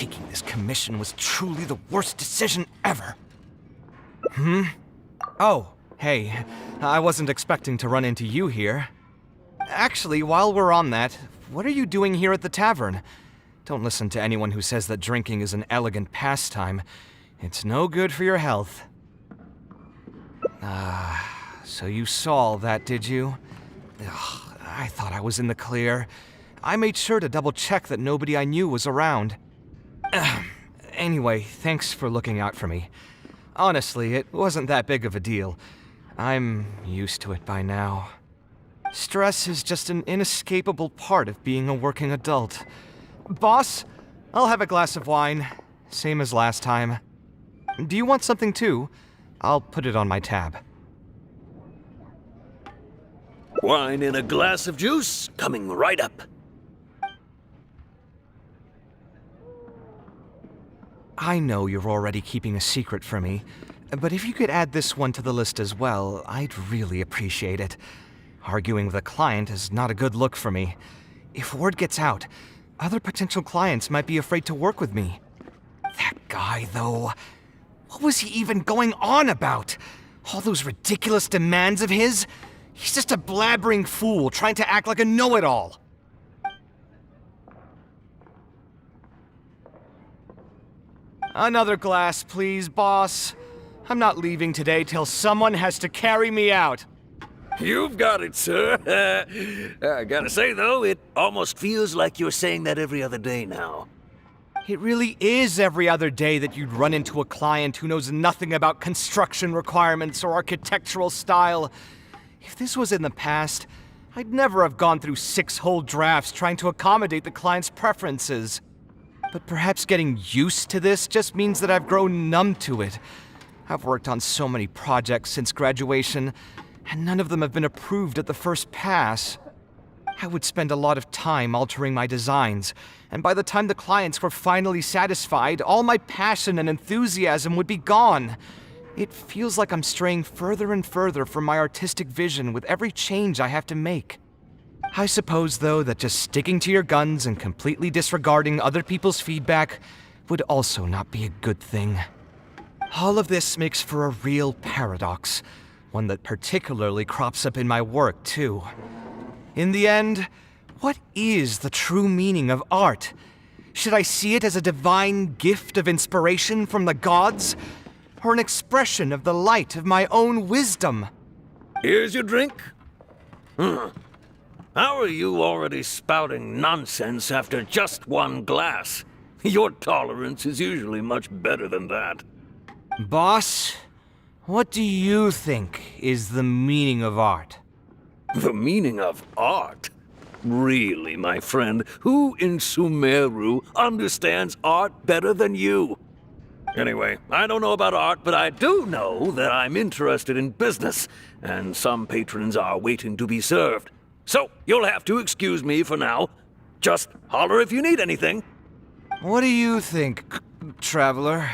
Taking this commission was truly the worst decision ever. Oh, hey, I wasn't expecting to run into you here. Actually, while we're on that, what are you doing here at the tavern? Don't listen to anyone who says that drinking is an elegant pastime. It's no good for your health. So you saw all that, did you? Ugh, I thought I was in the clear. I made sure to double-check that nobody I knew was around. Anyway, thanks for looking out for me. Honestly, it wasn't that big of a deal. I'm used to it by now. Stress is just an inescapable part of being a working adult. Boss, I'll have a glass of wine, same as last time. Do you want something too? I'll put it on my tab. Wine and a glass of juice coming right up. I know you're already keeping a secret from me, but if you could add this one to the list as well, I'd really appreciate it. Arguing with a client is not a good look for me. If word gets out, other potential clients might be afraid to work with me. That guy, though, what was he even going on about? All those ridiculous demands of his? He's just a blabbering fool trying to act like a know-it-all. Another glass, please, boss. I'm not leaving today till someone has to carry me out. You've got it, sir. I gotta say, though, it almost feels like you're saying that every other day now. It really is every other day that you'd run into a client who knows nothing about construction requirements or architectural style. If this was in the past, I'd never have gone through 6 whole drafts trying to accommodate the client's preferences. But perhaps getting used to this just means that I've grown numb to it. I've worked on so many projects since graduation, and none of them have been approved at the first pass. I would spend a lot of time altering my designs, and by the time the clients were finally satisfied, all my passion and enthusiasm would be gone. It feels like I'm straying further and further from my artistic vision with every change I have to make. I suppose, though, that just sticking to your guns and completely disregarding other people's feedback would also not be a good thing. All of this makes for a real paradox, one that particularly crops up in my work, too. In the end, what is the true meaning of art? Should I see it as a divine gift of inspiration from the gods, or an expression of the light of my own wisdom? Here's your drink. How are you already spouting nonsense after just one glass? Your tolerance is usually much better than that. Boss, what do you think is the meaning of art? The meaning of art? Really, my friend, who in Sumeru understands art better than you? Anyway, I don't know about art, but I do know that I'm interested in business, and some patrons are waiting to be served. So, you'll have to excuse me for now. Just holler if you need anything. What do you think, traveler?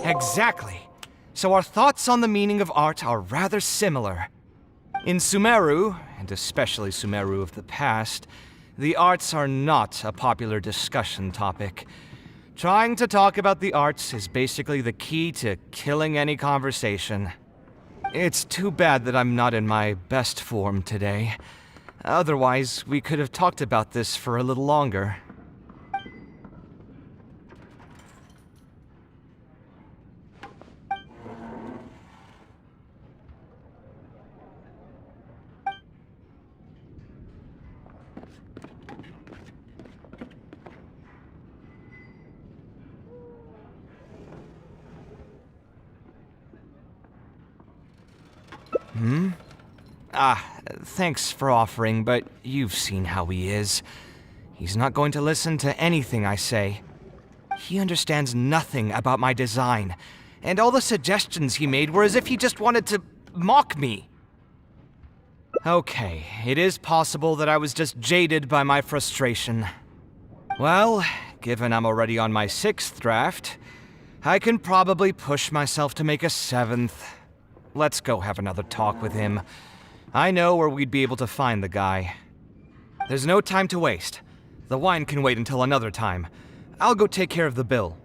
Exactly. So our thoughts on the meaning of art are rather similar. In Sumeru, and especially Sumeru of the past, the arts are not a popular discussion topic. Trying to talk about the arts is basically the key to killing any conversation. It's too bad that I'm not in my best form today. Otherwise, we could have talked about this for a little longer. Thanks for offering, but you've seen how he is. He's not going to listen to anything I say. He understands nothing about my design, and all the suggestions he made were as if he just wanted to mock me. Okay, it is possible that I was just jaded by my frustration. Well, given I'm already on my 6th draft, I can probably push myself to make a 7th. Let's go have another talk with him. I know where we'd be able to find the guy. There's no time to waste. The wine can wait until another time. I'll go take care of the bill.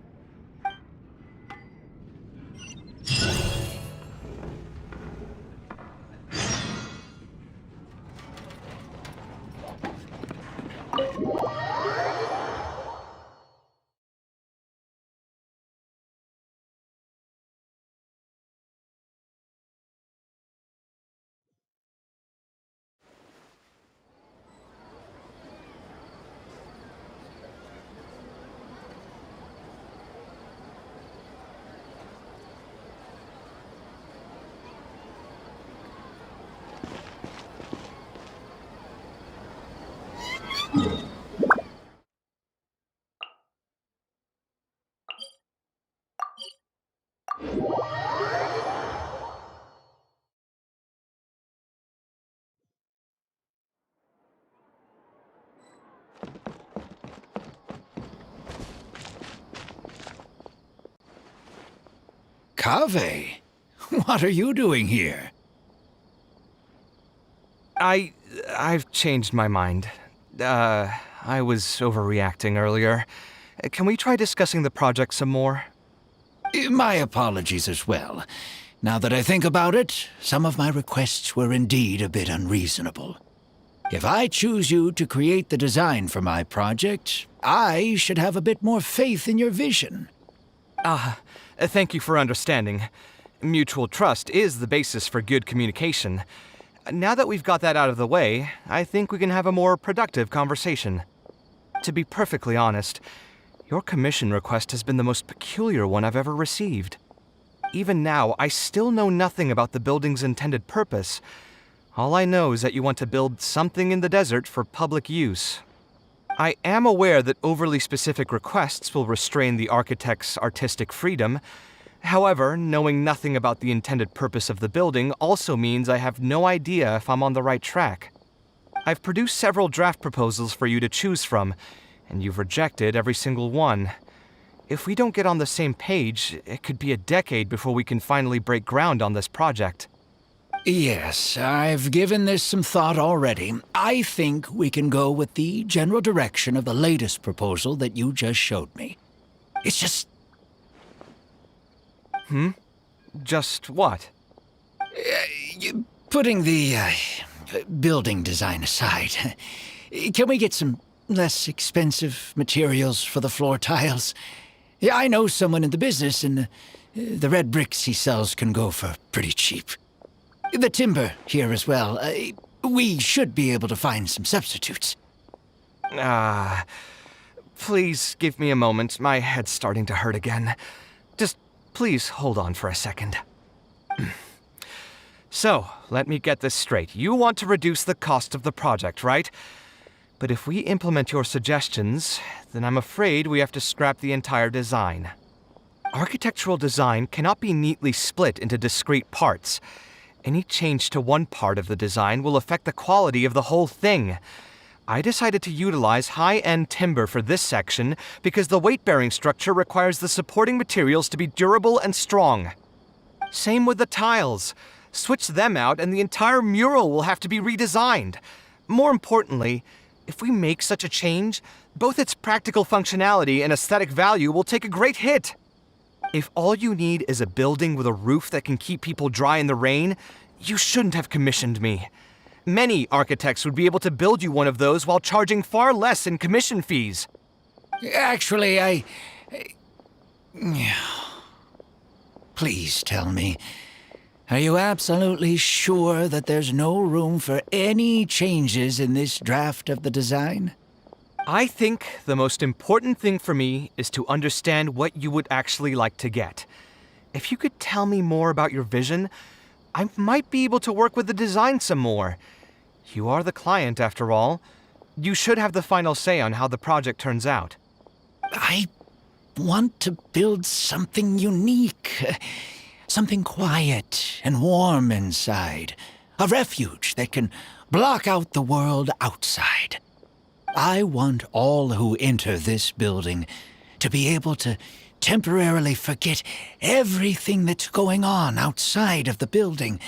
Kaveh, what are you doing here? I've changed my mind. I was overreacting earlier. Can we try discussing the project some more? My apologies as well. Now that I think about it, some of my requests were indeed a bit unreasonable. If I choose you to create the design for my project, I should have a bit more faith in your vision. Thank you for understanding. Mutual trust is the basis for good communication. Now that we've got that out of the way, I think we can have a more productive conversation. To be perfectly honest, your commission request has been the most peculiar one I've ever received. Even now, I still know nothing about the building's intended purpose. All I know is that you want to build something in the desert for public use. I am aware that overly specific requests will restrain the architect's artistic freedom. However, knowing nothing about the intended purpose of the building also means I have no idea if I'm on the right track. I've produced several draft proposals for you to choose from, and you've rejected every single one. If we don't get on the same page, it could be a decade before we can finally break ground on this project. Yes, I've given this some thought already. I think we can go with the general direction of the latest proposal that you just showed me. It's just... Just what? Putting the building design aside, can we get some less expensive materials for the floor tiles? Yeah, I know someone in the business, and the red bricks he sells can go for pretty cheap. The timber here as well. We should be able to find some substitutes. Please give me a moment. My head's starting to hurt again. Just please hold on for a second. So, let me get this straight. You want to reduce the cost of the project, right? But if we implement your suggestions, then I'm afraid we have to scrap the entire design. Architectural design cannot be neatly split into discrete parts. Any change to one part of the design will affect the quality of the whole thing. I decided to utilize high-end timber for this section because the weight-bearing structure requires the supporting materials to be durable and strong. Same with the tiles. Switch them out and the entire mural will have to be redesigned. More importantly, if we make such a change, both its practical functionality and aesthetic value will take a great hit. If all you need is a building with a roof that can keep people dry in the rain, you shouldn't have commissioned me. Many architects would be able to build you one of those while charging far less in commission fees. Actually, Please tell me, are you absolutely sure that there's no room for any changes in this draft of the design? I think the most important thing for me is to understand what you would actually like to get. If you could tell me more about your vision, I might be able to work with the design some more. You are the client, after all. You should have the final say on how the project turns out. I want to build something unique. Something quiet and warm inside. A refuge that can block out the world outside. I want all who enter this building to be able to temporarily forget everything that's going on outside of the building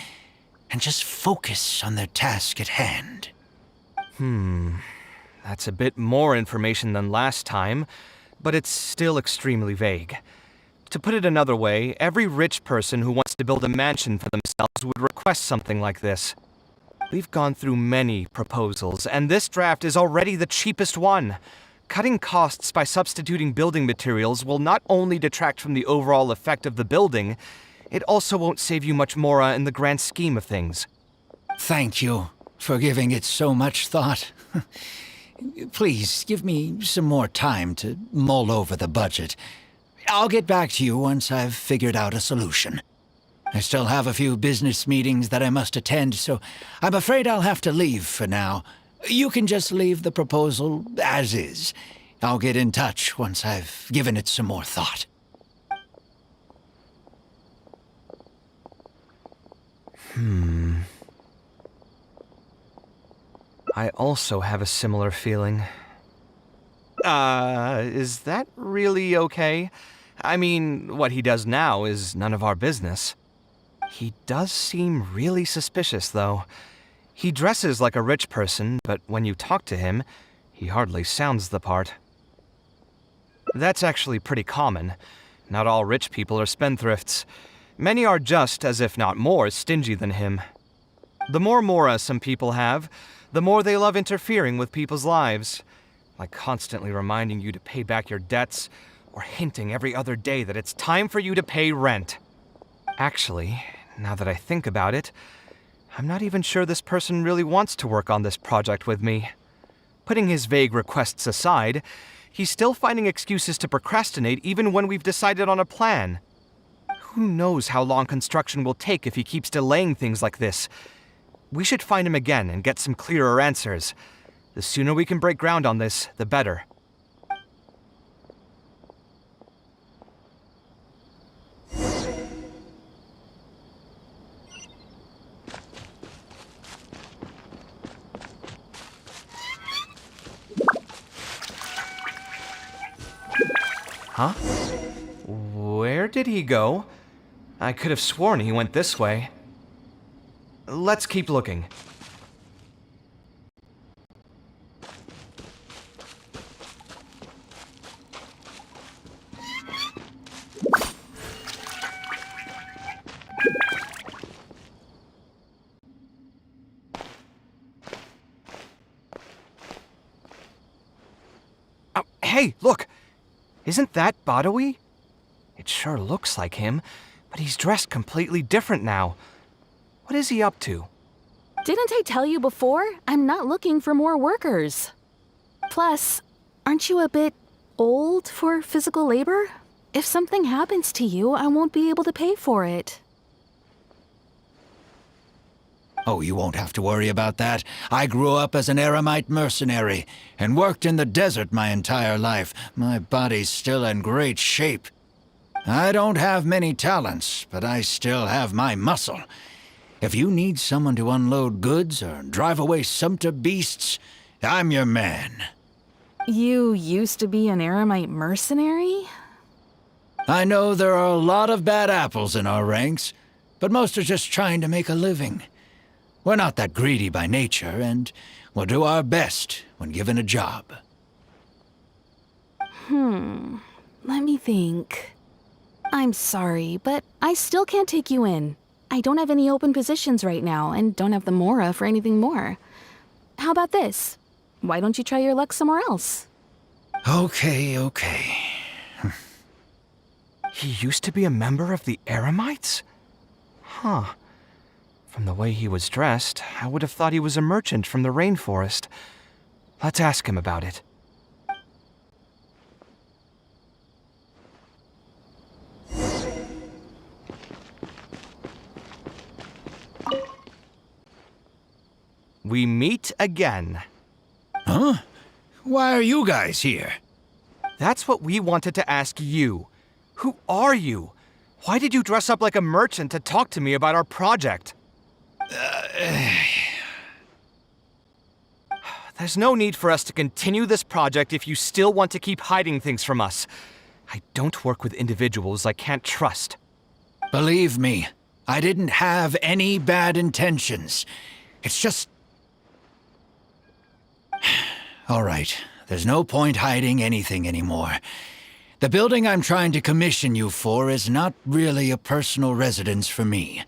and just focus on their task at hand. That's a bit more information than last time, but it's still extremely vague. To put it another way, every rich person who wants to build a mansion for themselves would request something like this. We've gone through many proposals, and this draft is already the cheapest one. Cutting costs by substituting building materials will not only detract from the overall effect of the building, it also won't save you much more in the grand scheme of things. Thank you for giving it so much thought. Please, give me some more time to mull over the budget. I'll get back to you once I've figured out a solution. I still have a few business meetings that I must attend, so I'm afraid I'll have to leave for now. You can just leave the proposal as is. I'll get in touch once I've given it some more thought. I also have a similar feeling. Is that really okay? I mean, what he does now is none of our business. He does seem really suspicious, though. He dresses like a rich person, but when you talk to him, he hardly sounds the part. That's actually pretty common. Not all rich people are spendthrifts. Many are just, as if not more, stingy than him. The more mora some people have, the more they love interfering with people's lives, like constantly reminding you to pay back your debts, or hinting every other day that it's time for you to pay rent. Actually, now that I think about it, I'm not even sure this person really wants to work on this project with me. Putting his vague requests aside, he's still finding excuses to procrastinate even when we've decided on a plan. Who knows how long construction will take if he keeps delaying things like this? We should find him again and get some clearer answers. The sooner we can break ground on this, the better. Huh? Where did he go? I could have sworn he went this way. Let's keep looking. Oh, hey, look! Isn't that Badawi? It sure looks like him, but he's dressed completely different now. What is he up to? Didn't I tell you before? I'm not looking for more workers. Plus, aren't you a bit old for physical labor? If something happens to you, I won't be able to pay for it. Oh, you won't have to worry about that. I grew up as an Eremite mercenary and worked in the desert my entire life. My body's still in great shape. I don't have many talents, but I still have my muscle. If you need someone to unload goods or drive away sumpter beasts, I'm your man. You used to be an Eremite mercenary? I know there are a lot of bad apples in our ranks, but most are just trying to make a living. We're not that greedy by nature, and we'll do our best when given a job. Let me think. I'm sorry, but I still can't take you in. I don't have any open positions right now, and don't have the mora for anything more. How about this? Why don't you try your luck somewhere else? Okay. He used to be a member of the Eremites? Huh. From the way he was dressed, I would have thought he was a merchant from the rainforest. Let's ask him about it. We meet again. Huh? Why are you guys here? That's what we wanted to ask you. Who are you? Why did you dress up like a merchant to talk to me about our project? There's no need for us to continue this project if you still want to keep hiding things from us. I don't work with individuals I can't trust. Believe me, I didn't have any bad intentions. It's just... All right, there's no point hiding anything anymore. The building I'm trying to commission you for is not really a personal residence for me,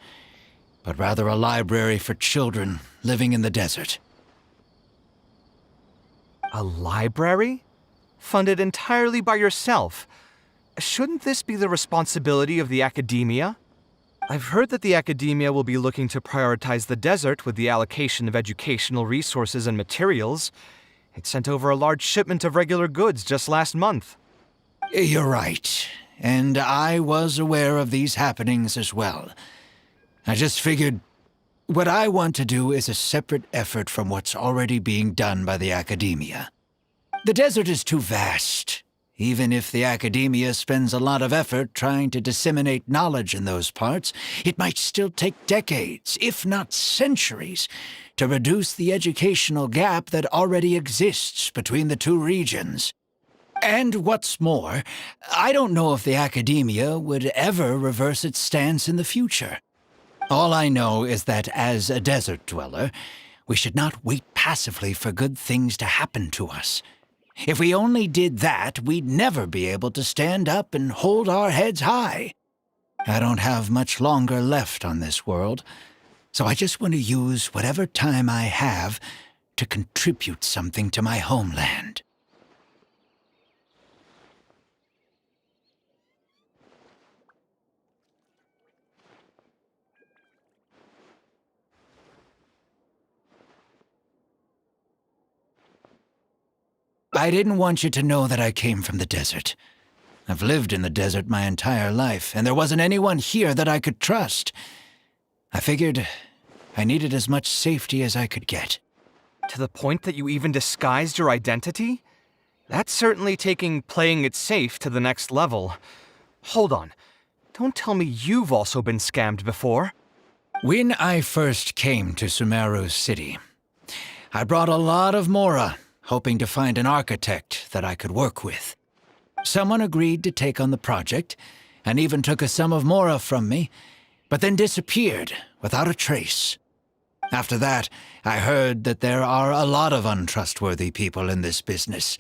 but rather a library for children living in the desert. A library? Funded entirely by yourself? Shouldn't this be the responsibility of the academia? I've heard that the academia will be looking to prioritize the desert with the allocation of educational resources and materials. It sent over a large shipment of regular goods just last month. You're right, and I was aware of these happenings as well. I just figured what I want to do is a separate effort from what's already being done by the academia. The desert is too vast. Even if the academia spends a lot of effort trying to disseminate knowledge in those parts, it might still take decades, if not centuries, to reduce the educational gap that already exists between the two regions. And what's more, I don't know if the academia would ever reverse its stance in the future. All I know is that as a desert dweller, we should not wait passively for good things to happen to us. If we only did that, we'd never be able to stand up and hold our heads high. I don't have much longer left on this world, so I just want to use whatever time I have to contribute something to my homeland. I didn't want you to know that I came from the desert. I've lived in the desert my entire life, and there wasn't anyone here that I could trust. I figured I needed as much safety as I could get. To the point that you even disguised your identity? That's certainly taking playing it safe to the next level. Hold on. Don't tell me you've also been scammed before. When I first came to Sumeru City, I brought a lot of Mora, hoping to find an architect that I could work with. Someone agreed to take on the project, and even took a sum of Mora from me, but then disappeared without a trace. After that, I heard that there are a lot of untrustworthy people in this business.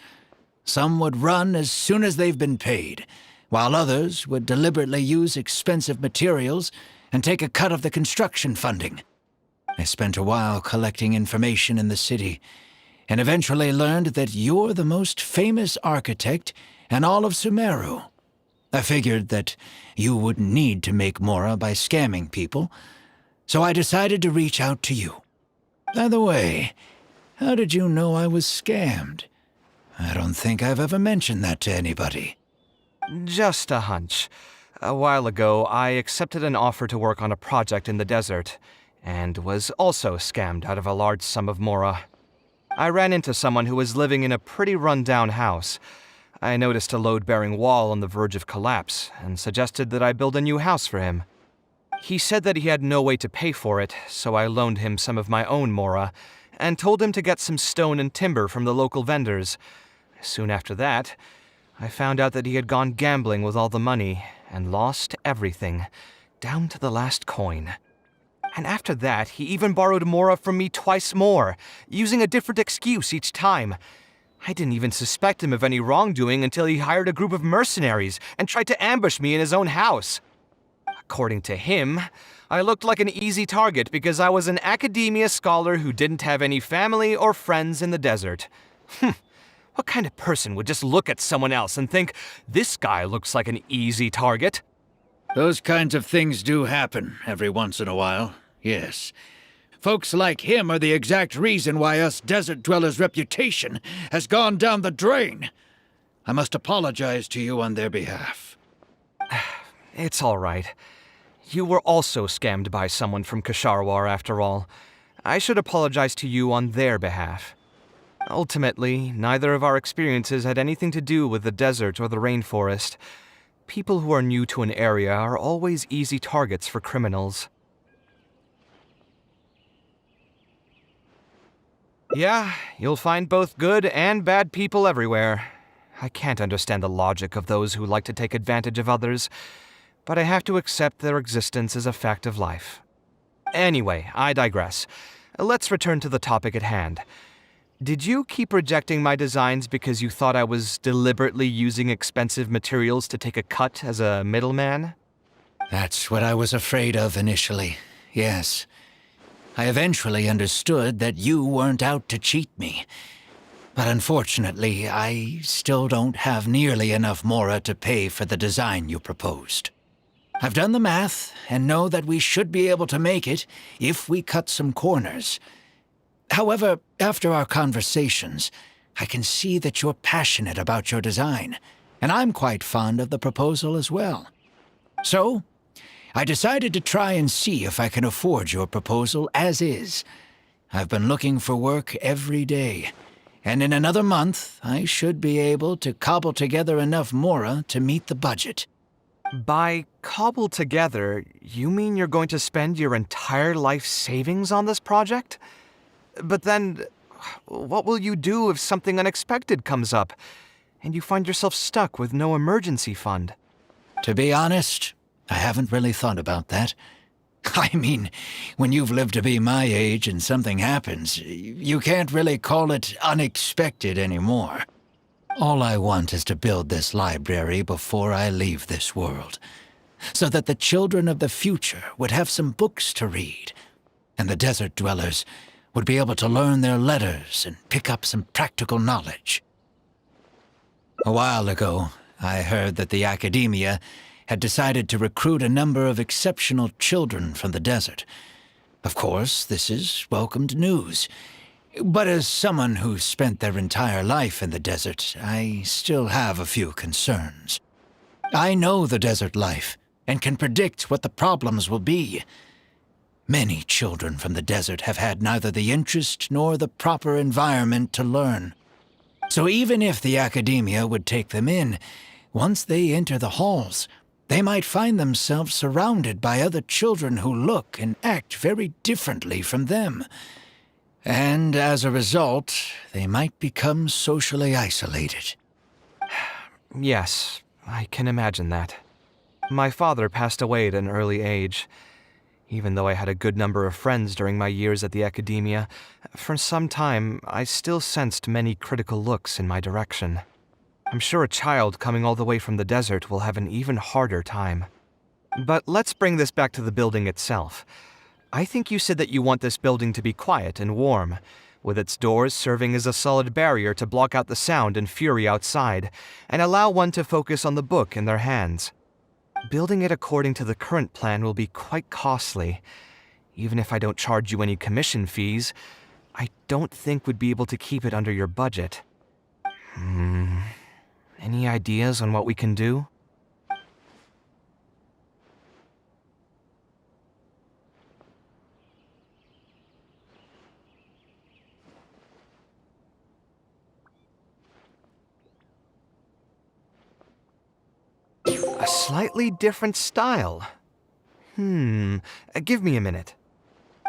Some would run as soon as they've been paid, while others would deliberately use expensive materials and take a cut of the construction funding. I spent a while collecting information in the city, and eventually learned that you're the most famous architect in all of Sumeru. I figured that you wouldn't need to make Mora by scamming people, so I decided to reach out to you. By the way, how did you know I was scammed? I don't think I've ever mentioned that to anybody. Just a hunch. A while ago, I accepted an offer to work on a project in the desert, and was also scammed out of a large sum of Mora. I ran into someone who was living in a pretty run-down house. I noticed a load-bearing wall on the verge of collapse, and suggested that I build a new house for him. He said that he had no way to pay for it, so I loaned him some of my own Mora, and told him to get some stone and timber from the local vendors. Soon after that, I found out that he had gone gambling with all the money, and lost everything, down to the last coin. And after that, he even borrowed Mora from me twice more, using a different excuse each time. I didn't even suspect him of any wrongdoing until he hired a group of mercenaries and tried to ambush me in his own house. According to him, I looked like an easy target because I was an academia scholar who didn't have any family or friends in the desert. What kind of person would just look at someone else and think, this guy looks like an easy target? Those kinds of things do happen every once in a while, yes. Folks like him are the exact reason why us desert dwellers' reputation has gone down the drain. I must apologize to you on their behalf. It's all right. You were also scammed by someone from Kasharwar after all. I should apologize to you on their behalf. Ultimately, neither of our experiences had anything to do with the desert or the rainforest. People who are new to an area are always easy targets for criminals. Yeah, you'll find both good and bad people everywhere. I can't understand the logic of those who like to take advantage of others. but I have to accept their existence as a fact of life. Anyway, I digress. Let's return to the topic at hand. Did you keep rejecting my designs because you thought I was deliberately using expensive materials to take a cut as a middleman? That's what I was afraid of initially, yes. I eventually understood that you weren't out to cheat me. But unfortunately, I still don't have nearly enough mora to pay for the design you proposed. I've done the math and know that we should be able to make it if we cut some corners. However, after our conversations, I can see that you're passionate about your design, and I'm quite fond of the proposal as well. So, I decided to try and see if I can afford your proposal as is. I've been looking for work every day, and in another month, I should be able to cobble together enough mora to meet the budget. By cobble together, you mean you're going to spend your entire life savings on this project? But then, what will you do if something unexpected comes up, and you find yourself stuck with no emergency fund? To be honest, I haven't really thought about that. I mean, when you've lived to be my age and something happens, you can't really call it unexpected anymore. All I want is to build this library before I leave this world, so that the children of the future would have some books to read, and the desert dwellers would be able to learn their letters and pick up some practical knowledge. A while ago, I heard that the academia had decided to recruit a number of exceptional children from the desert. Of course, this is welcomed news. But as someone who's spent their entire life in the desert, I still have a few concerns. I know the desert life and can predict what the problems will be. Many children from the desert have had neither the interest nor the proper environment to learn. So even if the academia would take them in, once they enter the halls, they might find themselves surrounded by other children who look and act very differently from them. And as a result, they might become socially isolated. Yes, I can imagine that. My father passed away at an early age. Even though I had a good number of friends during my years at the academia, for some time I still sensed many critical looks in my direction. I'm sure a child coming all the way from the desert will have an even harder time. But let's bring this back to the building itself. I think you said that you want this building to be quiet and warm, with its doors serving as a solid barrier to block out the sound and fury outside, and allow one to focus on the book in their hands. Building it according to the current plan will be quite costly. Even if I don't charge you any commission fees, I don't think we'd be able to keep it under your budget. Any ideas on what we can do? A slightly different style. Give me a minute.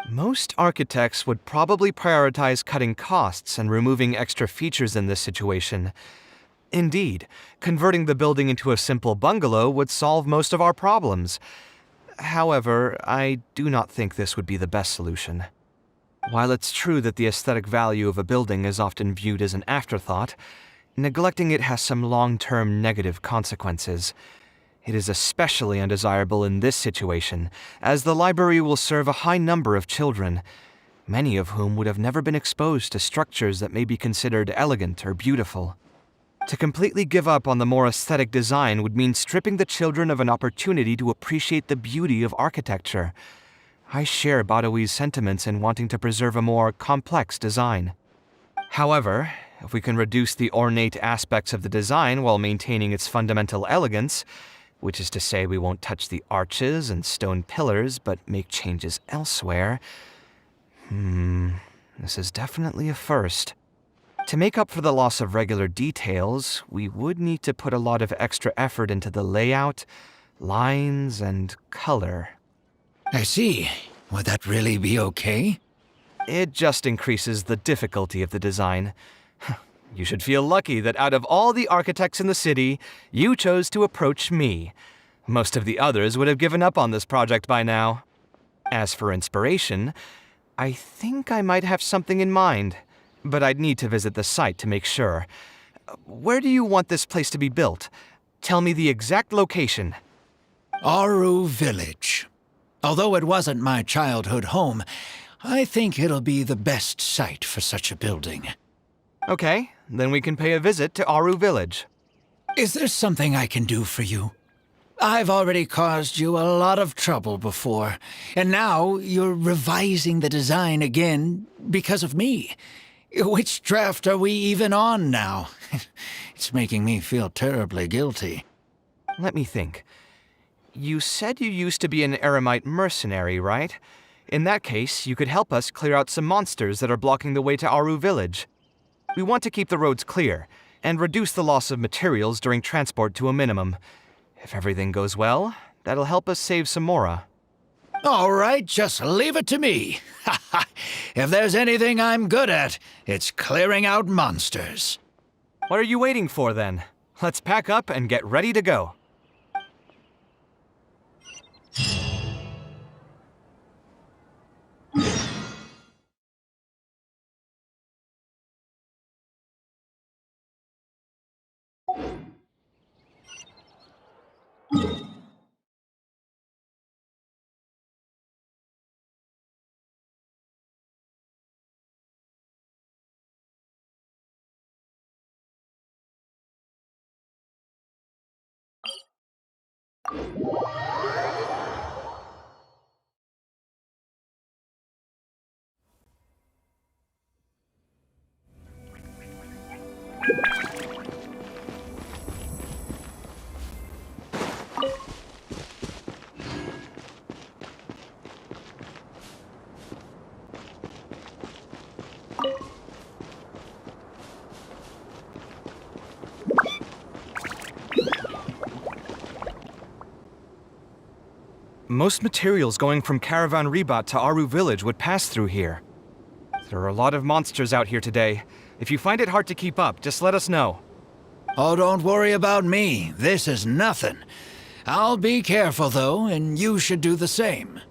Most architects would probably prioritize cutting costs and removing extra features in this situation. Indeed, converting the building into a simple bungalow would solve most of our problems. However, I do not think this would be the best solution. While it's true that the aesthetic value of a building is often viewed as an afterthought, neglecting it has some long-term negative consequences. It is especially undesirable in this situation, as the library will serve a high number of children, many of whom would have never been exposed to structures that may be considered elegant or beautiful. To completely give up on the more aesthetic design would mean stripping the children of an opportunity to appreciate the beauty of architecture. I share Badawi's sentiments in wanting to preserve a more complex design. However, if we can reduce the ornate aspects of the design while maintaining its fundamental elegance, which is to say we won't touch the arches and stone pillars but make changes elsewhere, this is definitely a first. To make up for the loss of regular details, we would need to put a lot of extra effort into the layout, lines, and color. I see. Would that really be okay? It just increases the difficulty of the design. You should feel lucky that out of all the architects in the city, you chose to approach me. Most of the others would have given up on this project by now. As for inspiration, I think I might have something in mind, but I'd need to visit the site to make sure. Where do you want this place to be built? Tell me the exact location. Aru Village. Although it wasn't my childhood home, I think it'll be the best site for such a building. Okay, then we can pay a visit to Aru Village. Is there something I can do for you? I've already caused you a lot of trouble before, and now you're revising the design again because of me. Which draft are we even on now? It's making me feel terribly guilty. Let me think. You said you used to be an Eremite mercenary, right? In that case, you could help us clear out some monsters that are blocking the way to Aru Village. We want to keep the roads clear, and reduce the loss of materials during transport to a minimum. If everything goes well, that'll help us save some Mora. All right, just leave it to me. If there's anything I'm good at, it's clearing out monsters. What are you waiting for then? Let's pack up and get ready to go. Most materials going from Caravan Ribat to Aru Village would pass through here. There are a lot of monsters out here today. If you find it hard to keep up, just let us know. Oh, don't worry about me. This is nothing. I'll be careful, though, and you should do the same.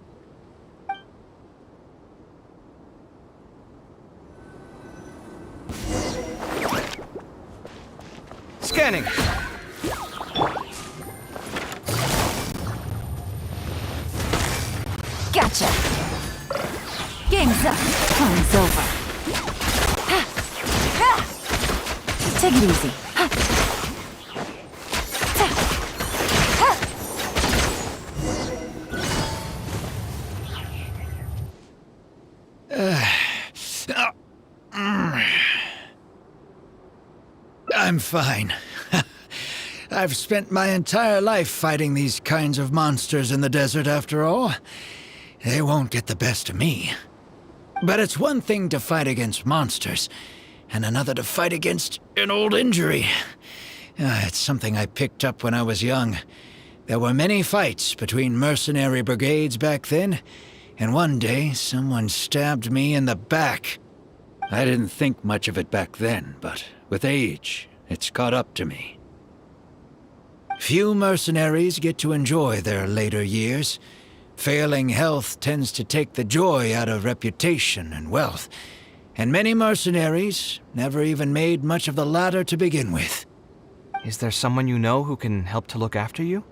Scanning! Gotcha! Game's up. Fun's over. Ha! Ha! Take it easy. Ha! Ta! I'm fine. I've spent my entire life fighting these kinds of monsters in the desert, after all. They won't get the best of me. But it's one thing to fight against monsters, and another to fight against an old injury. It's something I picked up when I was young. There were many fights between mercenary brigades back then, and one day someone stabbed me in the back. I didn't think much of it back then, but with age, it's caught up to me. Few mercenaries get to enjoy their later years. Failing health tends to take the joy out of reputation and wealth, and many mercenaries never even made much of the latter to begin with. Is there someone you know who can help to look after you?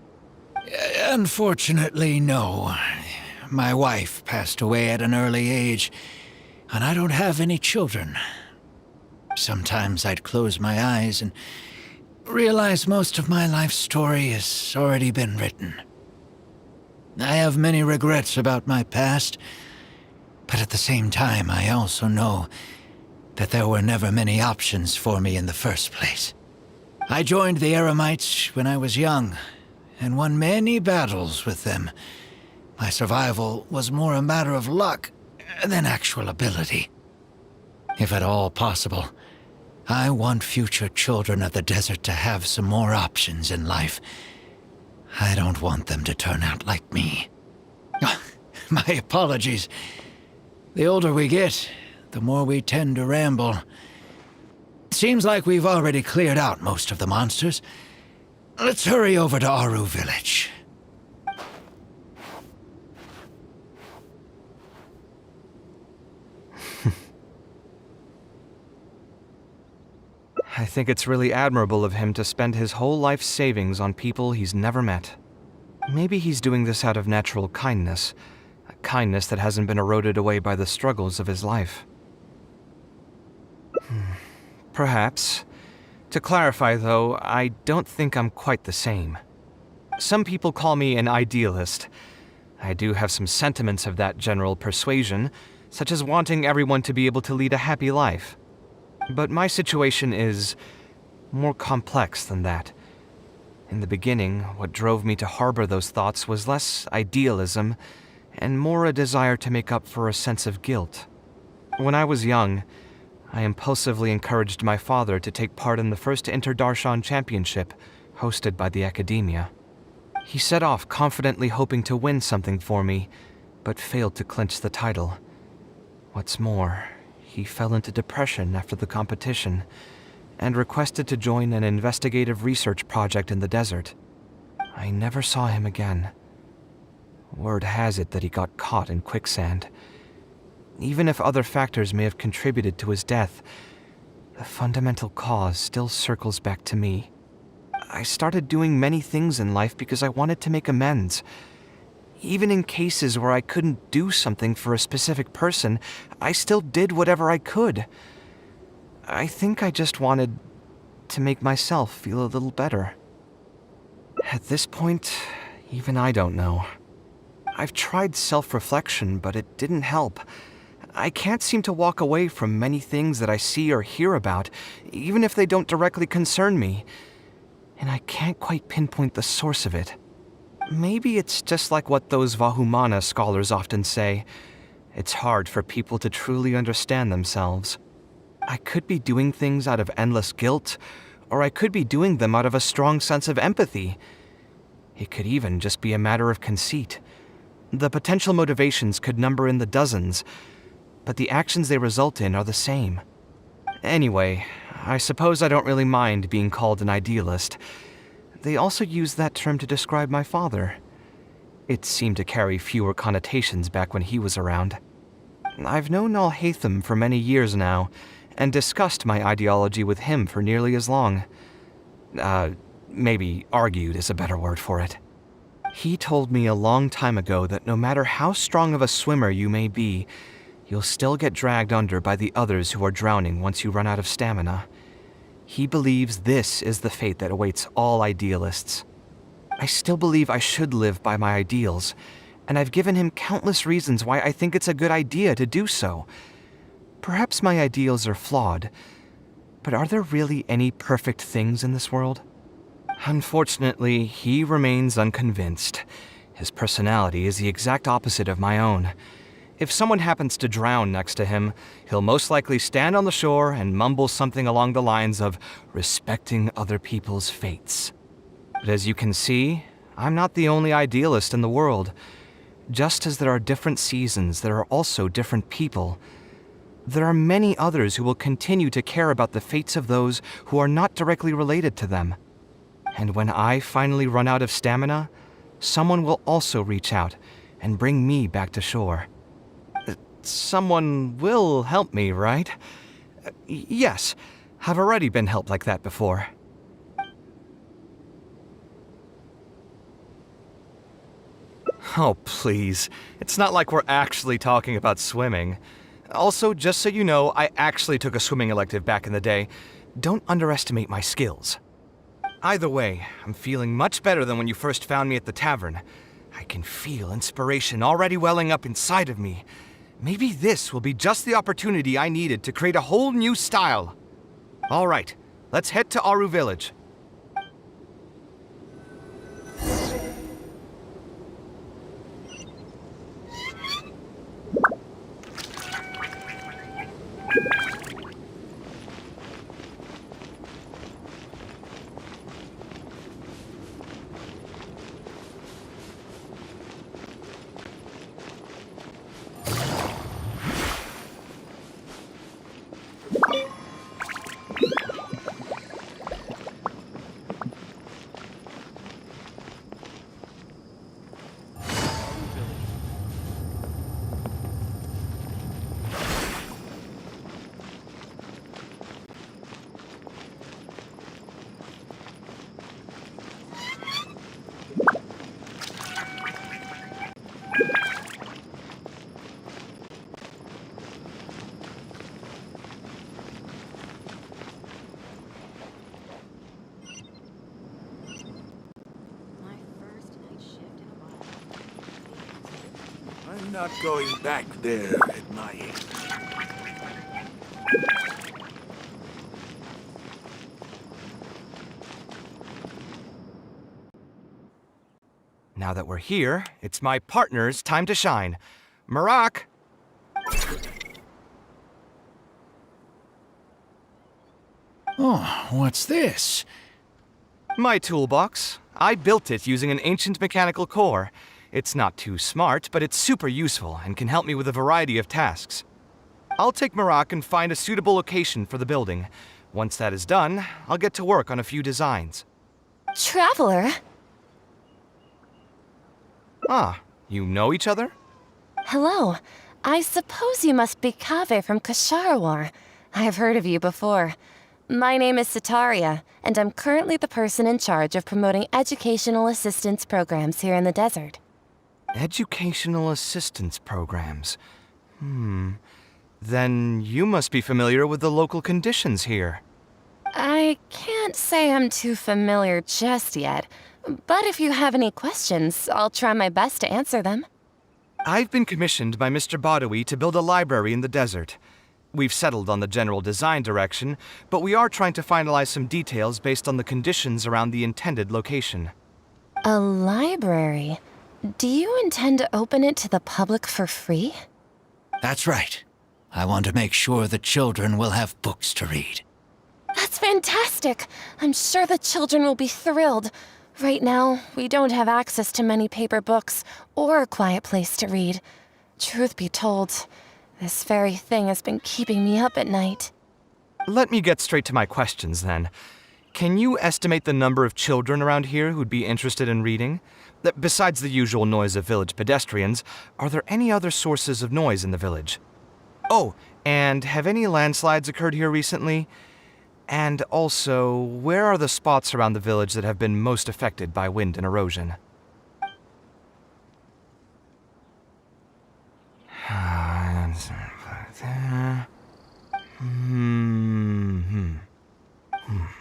Unfortunately, no. My wife passed away at an early age, and I don't have any children. Sometimes I'd close my eyes and realize most of my life story has already been written. I have many regrets about my past, but at the same time I also know that there were never many options for me in the first place. I joined the Eremites when I was young, and won many battles with them. My survival was more a matter of luck than actual ability. If at all possible, I want future children of the desert to have some more options in life. I don't want them to turn out like me. My apologies. The older we get, the more we tend to ramble. Seems like we've already cleared out most of the monsters. Let's hurry over to Aru Village. I think it's really admirable of him to spend his whole life's savings on people he's never met. Maybe he's doing this out of natural kindness, a kindness that hasn't been eroded away by the struggles of his life. Perhaps. To clarify, though, I don't think I'm quite the same. Some people call me an idealist. I do have some sentiments of that general persuasion, such as wanting everyone to be able to lead a happy life. But my situation is more complex than that. In the beginning, what drove me to harbor those thoughts was less idealism and more a desire to make up for a sense of guilt. When I was young, I impulsively encouraged my father to take part in the first Inter-Darshan Championship, hosted by the Academia. He set off confidently hoping to win something for me, but failed to clinch the title. What's more, he fell into depression after the competition, and requested to join an investigative research project in the desert. I never saw him again. Word has it that he got caught in quicksand. Even if other factors may have contributed to his death, the fundamental cause still circles back to me. I started doing many things in life because I wanted to make amends. Even in cases where I couldn't do something for a specific person, I still did whatever I could. I think I just wanted to make myself feel a little better. At this point, even I don't know. I've tried self-reflection, but it didn't help. I can't seem to walk away from many things that I see or hear about, even if they don't directly concern me. And I can't quite pinpoint the source of it. Maybe it's just like what those Vahumana scholars often say. It's hard for people to truly understand themselves. I could be doing things out of endless guilt, or I could be doing them out of a strong sense of empathy. It could even just be a matter of conceit. The potential motivations could number in the dozens, but the actions they result in are the same. Anyway, I suppose I don't really mind being called an idealist. They also use that term to describe my father. It seemed to carry fewer connotations back when he was around. I've known Al-Haytham for many years now, and discussed my ideology with him for nearly as long. Maybe argued is a better word for it. He told me a long time ago that no matter how strong of a swimmer you may be, you'll still get dragged under by the others who are drowning once you run out of stamina. He believes this is the fate that awaits all idealists. I still believe I should live by my ideals, and I've given him countless reasons why I think it's a good idea to do so. Perhaps my ideals are flawed, but are there really any perfect things in this world? Unfortunately, he remains unconvinced. His personality is the exact opposite of my own. If someone happens to drown next to him, he'll most likely stand on the shore and mumble something along the lines of respecting other people's fates. But as you can see, I'm not the only idealist in the world. Just as there are different seasons, there are also different people. There are many others who will continue to care about the fates of those who are not directly related to them. And when I finally run out of stamina, someone will also reach out and bring me back to shore. Someone will help me, right? Yes, I've already been helped like that before. Oh, please. It's not like we're actually talking about swimming. Also, just so you know, I actually took a swimming elective back in the day. Don't underestimate my skills. Either way, I'm feeling much better than when you first found me at the tavern. I can feel inspiration already welling up inside of me. Maybe this will be just the opportunity I needed to create a whole new style. All right, let's head to Aru Village. I'm not going back there at my age. Now that we're here, it's my partner's time to shine. Marak! Oh, what's this? My toolbox. I built it using an ancient mechanical core. It's not too smart, but it's super useful and can help me with a variety of tasks. I'll take Marak and find a suitable location for the building. Once that is done, I'll get to work on a few designs. Traveler? Ah, you know each other? Hello. I suppose you must be Kaveh from Kasharawar. I've heard of you before. My name is Sataria, and I'm currently the person in charge of promoting educational assistance programs here in the desert. Educational assistance programs. Then you must be familiar with the local conditions here. I can't say I'm too familiar just yet, but if you have any questions, I'll try my best to answer them. I've been commissioned by Mr. Badawi to build a library in the desert. We've settled on the general design direction, but we are trying to finalize some details based on the conditions around the intended location. A library? Do you intend to open it to the public for free? That's right. I want to make sure the children will have books to read. That's fantastic! I'm sure the children will be thrilled. Right now, we don't have access to many paper books or a quiet place to read. Truth be told, this very thing has been keeping me up at night. Let me get straight to my questions then. Can you estimate the number of children around here who'd be interested in reading? Besides the usual noise of village pedestrians, are there any other sources of noise in the village? Oh, and have any landslides occurred here recently? And also, where are the spots around the village that have been most affected by wind and erosion?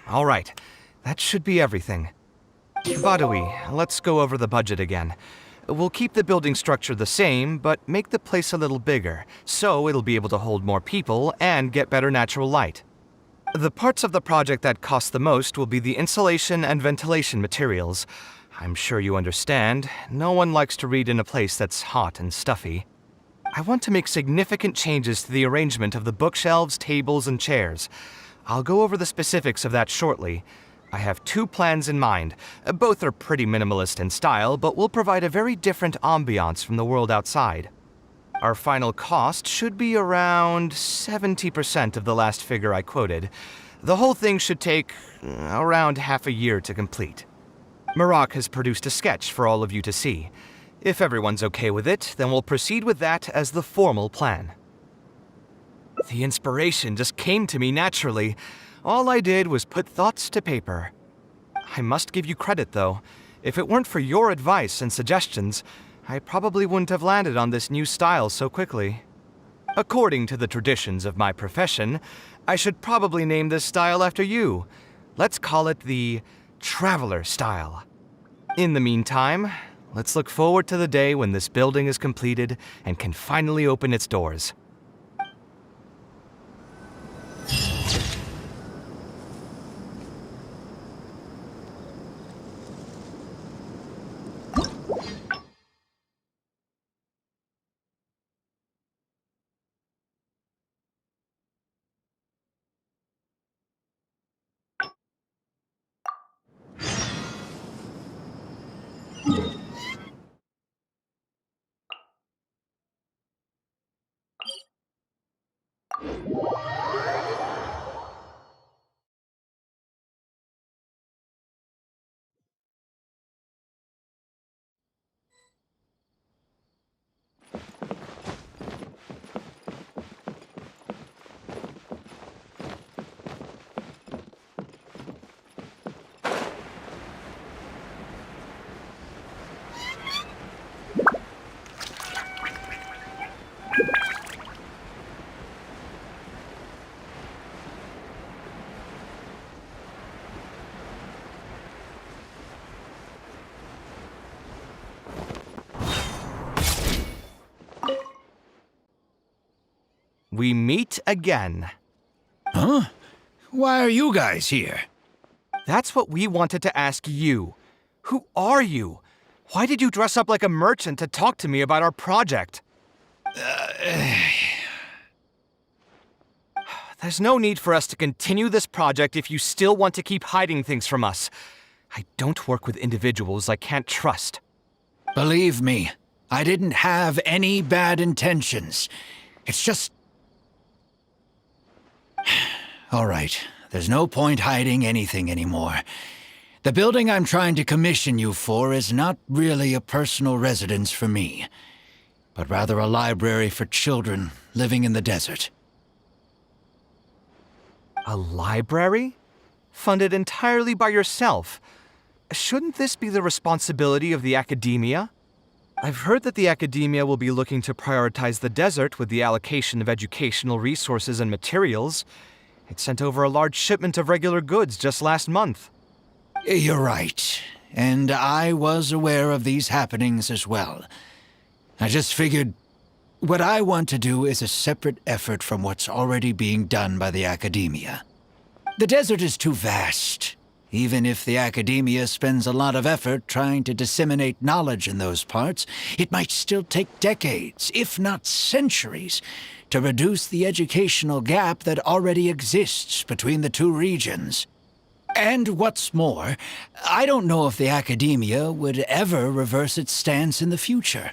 All right, that should be everything. Badawi, let's go over the budget again. We'll keep the building structure the same, but make the place a little bigger, so it'll be able to hold more people and get better natural light. The parts of the project that cost the most will be the insulation and ventilation materials. I'm sure you understand, no one likes to read in a place that's hot and stuffy. I want to make significant changes to the arrangement of the bookshelves, tables, and chairs. I'll go over the specifics of that shortly. I have two plans in mind. Both are pretty minimalist in style, but will provide a very different ambiance from the world outside. Our final cost should be around 70% of the last figure I quoted. The whole thing should take around half a year to complete. Marak has produced a sketch for all of you to see. If everyone's okay with it, then we'll proceed with that as the formal plan. The inspiration just came to me naturally. All I did was put thoughts to paper. I must give you credit, though. If it weren't for your advice and suggestions, I probably wouldn't have landed on this new style so quickly. According to the traditions of my profession, I should probably name this style after you. Let's call it the Traveler style. In the meantime, let's look forward to the day when this building is completed and can finally open its doors. We meet again. Huh? Why are you guys here? That's what we wanted to ask you. Who are you? Why did you dress up like a merchant to talk to me about our project? There's no need for us to continue this project if you still want to keep hiding things from us. I don't work with individuals I can't trust. Believe me, I didn't have any bad intentions. It's just... All right, there's no point hiding anything anymore. The building I'm trying to commission you for is not really a personal residence for me, but rather a library for children living in the desert. A library? Funded entirely by yourself? Shouldn't this be the responsibility of the academia? I've heard that the academia will be looking to prioritize the desert with the allocation of educational resources and materials. It sent over a large shipment of regular goods just last month. You're right, and I was aware of these happenings as well. I just figured what I want to do is a separate effort from what's already being done by the academia. The desert is too vast. Even if the academia spends a lot of effort trying to disseminate knowledge in those parts, it might still take decades, if not centuries, to reduce the educational gap that already exists between the two regions. And what's more, I don't know if the academia would ever reverse its stance in the future.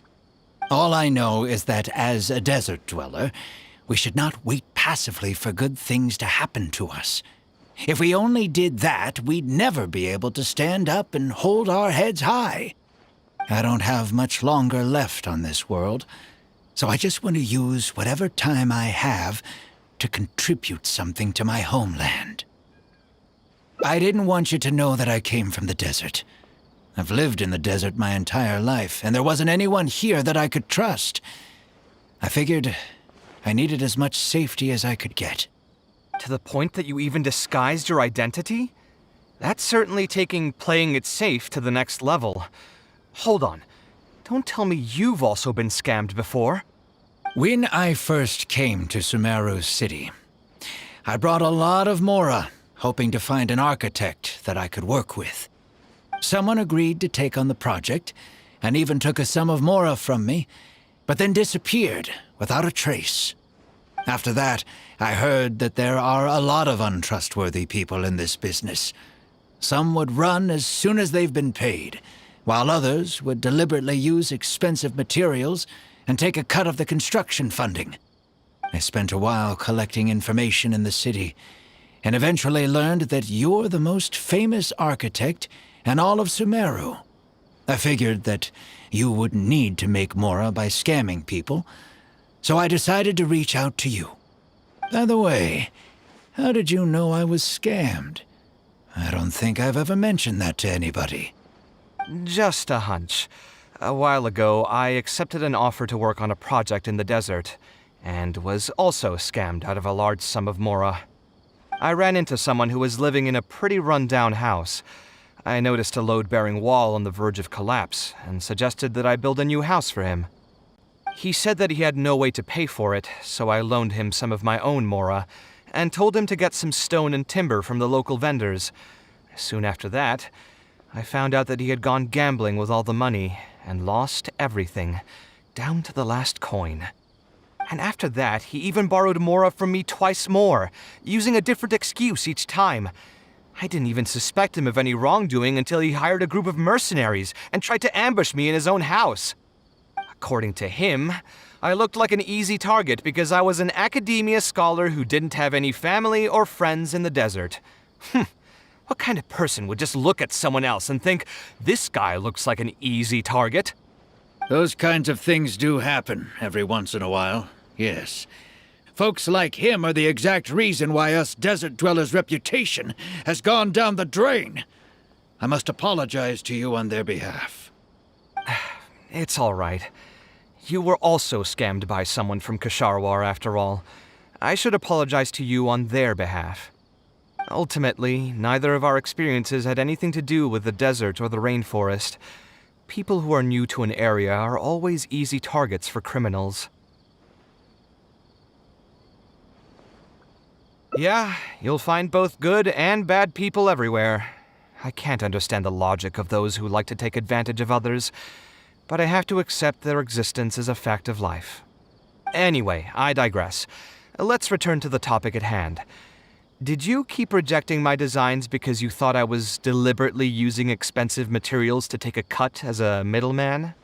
All I know is that as a desert dweller, we should not wait passively for good things to happen to us. If we only did that, we'd never be able to stand up and hold our heads high. I don't have much longer left on this world, so I just want to use whatever time I have to contribute something to my homeland. I didn't want you to know that I came from the desert. I've lived in the desert my entire life, and there wasn't anyone here that I could trust. I figured I needed as much safety as I could get. To the point that you even disguised your identity? That's certainly taking playing it safe to the next level. Hold on. Don't tell me you've also been scammed before. When I first came to Sumeru City, I brought a lot of Mora, hoping to find an architect that I could work with. Someone agreed to take on the project, and even took a sum of Mora from me, but then disappeared without a trace. After that, I heard that there are a lot of untrustworthy people in this business. Some would run as soon as they've been paid, while others would deliberately use expensive materials and take a cut of the construction funding. I spent a while collecting information in the city, and eventually learned that you're the most famous architect in all of Sumeru. I figured that you wouldn't need to make Mora by scamming people, so I decided to reach out to you. By the way, how did you know I was scammed? I don't think I've ever mentioned that to anybody. Just a hunch. A while ago, I accepted an offer to work on a project in the desert, and was also scammed out of a large sum of Mora. I ran into someone who was living in a pretty run-down house. I noticed a load-bearing wall on the verge of collapse, and suggested that I build a new house for him. He said that he had no way to pay for it, so I loaned him some of my own Mora, and told him to get some stone and timber from the local vendors. Soon after that, I found out that he had gone gambling with all the money, and lost everything, down to the last coin. And after that, he even borrowed Mora from me twice more, using a different excuse each time. I didn't even suspect him of any wrongdoing until he hired a group of mercenaries and tried to ambush me in his own house. According to him, I looked like an easy target because I was an academia scholar who didn't have any family or friends in the desert. What kind of person would just look at someone else and think, this guy looks like an easy target? Those kinds of things do happen every once in a while, yes. Folks like him are the exact reason why us desert dwellers' reputation has gone down the drain. I must apologize to you on their behalf. It's all right. You were also scammed by someone from Kasharwar after all. I should apologize to you on their behalf. Ultimately, neither of our experiences had anything to do with the desert or the rainforest. People who are new to an area are always easy targets for criminals. Yeah, you'll find both good and bad people everywhere. I can't understand the logic of those who like to take advantage of others, but I have to accept their existence as a fact of life. Anyway, I digress. Let's return to the topic at hand. Did you keep rejecting my designs because you thought I was deliberately using expensive materials to take a cut as a middleman?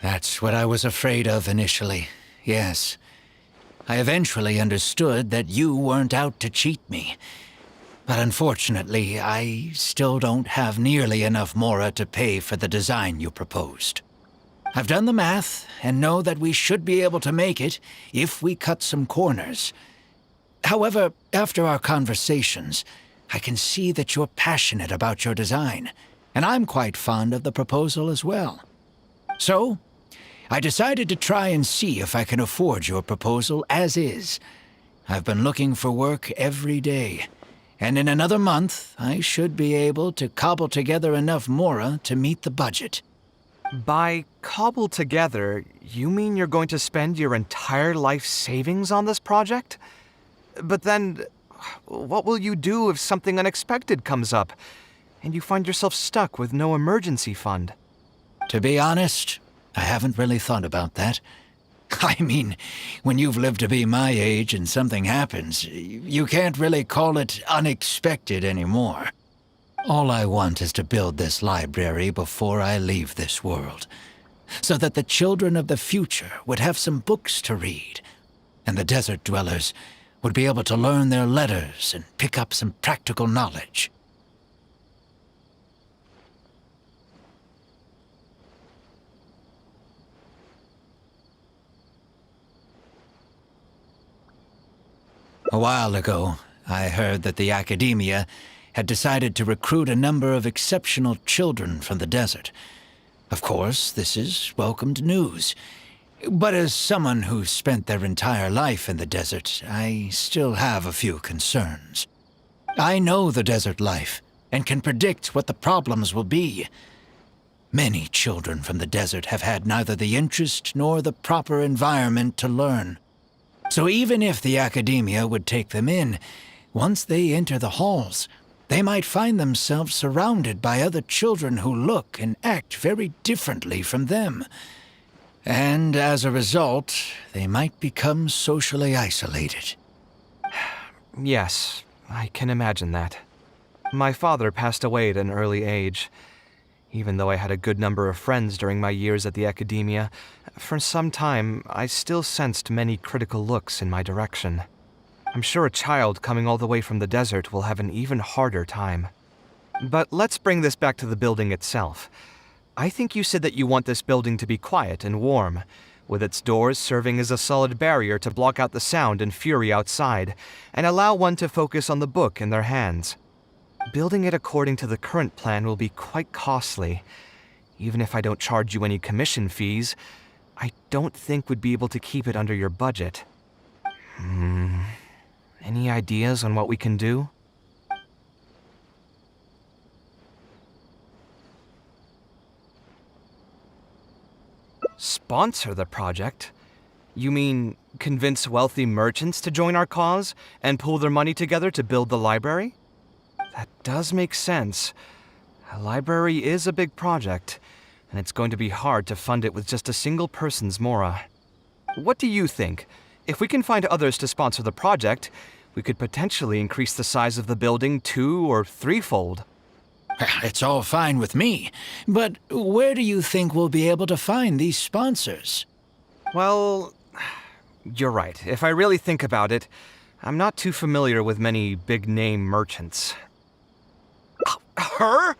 That's what I was afraid of initially, yes. I eventually understood that you weren't out to cheat me. But unfortunately, I still don't have nearly enough mora to pay for the design you proposed. I've done the math and know that we should be able to make it if we cut some corners. However, after our conversations, I can see that you're passionate about your design, and I'm quite fond of the proposal as well. So, I decided to try and see if I can afford your proposal as is. I've been looking for work every day, and in another month, I should be able to cobble together enough mora to meet the budget. By cobble together, you mean you're going to spend your entire life savings on this project? But then, what will you do if something unexpected comes up, and you find yourself stuck with no emergency fund? To be honest, I haven't really thought about that. I mean, when you've lived to be my age and something happens, you can't really call it unexpected anymore. All I want is to build this library before I leave this world, so that the children of the future would have some books to read, and the desert dwellers would be able to learn their letters and pick up some practical knowledge. A while ago, I heard that the academia had decided to recruit a number of exceptional children from the desert. Of course, this is welcomed news. But as someone who spent their entire life in the desert, I still have a few concerns. I know the desert life and can predict what the problems will be. Many children from the desert have had neither the interest nor the proper environment to learn. So even if the academia would take them in, once they enter the halls, they might find themselves surrounded by other children who look and act very differently from them. And as a result, they might become socially isolated. Yes, I can imagine that. My father passed away at an early age. Even though I had a good number of friends during my years at the academia, for some time I still sensed many critical looks in my direction. I'm sure a child coming all the way from the desert will have an even harder time. But let's bring this back to the building itself. I think you said that you want this building to be quiet and warm, with its doors serving as a solid barrier to block out the sound and fury outside, and allow one to focus on the book in their hands. Building it according to the current plan will be quite costly. Even if I don't charge you any commission fees, I don't think we'd be able to keep it under your budget. Any ideas on what we can do? Sponsor the project? You mean convince wealthy merchants to join our cause and pool their money together to build the library? That does make sense. A library is a big project, and it's going to be hard to fund it with just a single person's mora. What do you think? If we can find others to sponsor the project, we could potentially increase the size of the building 2- or 3-fold. It's all fine with me, but where do you think we'll be able to find these sponsors? Well, you're right. If I really think about it, I'm not too familiar with many big-name merchants. Her?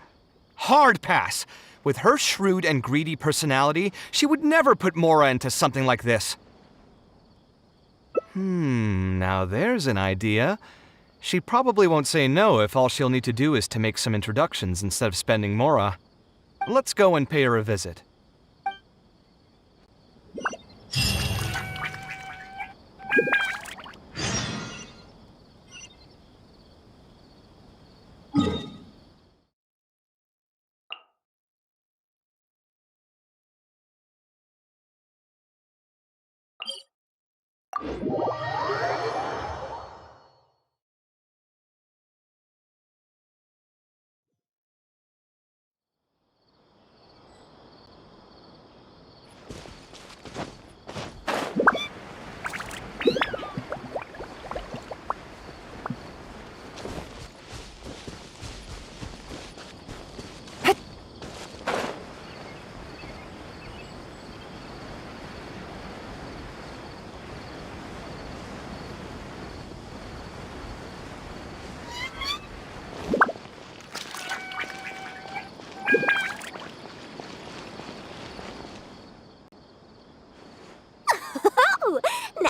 Hard pass. With her shrewd and greedy personality, she would never put Mora into something like this. Now there's an idea. She probably won't say no if all she'll need to do is to make some introductions instead of spending Mora. Let's go and pay her a visit.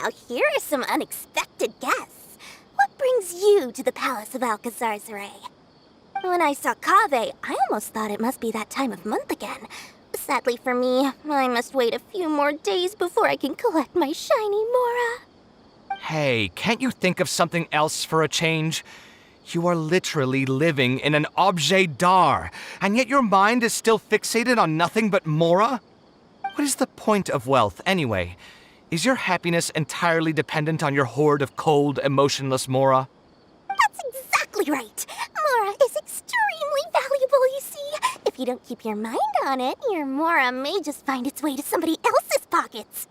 Now here are some unexpected guests. What brings you to the Palace of Alcazar's-Ray? When I saw Kaveh, I almost thought it must be that time of month again. Sadly for me, I must wait a few more days before I can collect my shiny Mora. Hey, can't you think of something else for a change? You are literally living in an objet d'art, and yet your mind is still fixated on nothing but Mora? What is the point of wealth, anyway? Is your happiness entirely dependent on your hoard of cold, emotionless Mora? That's exactly right. Mora is extremely valuable, you see. If you don't keep your mind on it, your Mora may just find its way to somebody else's pockets.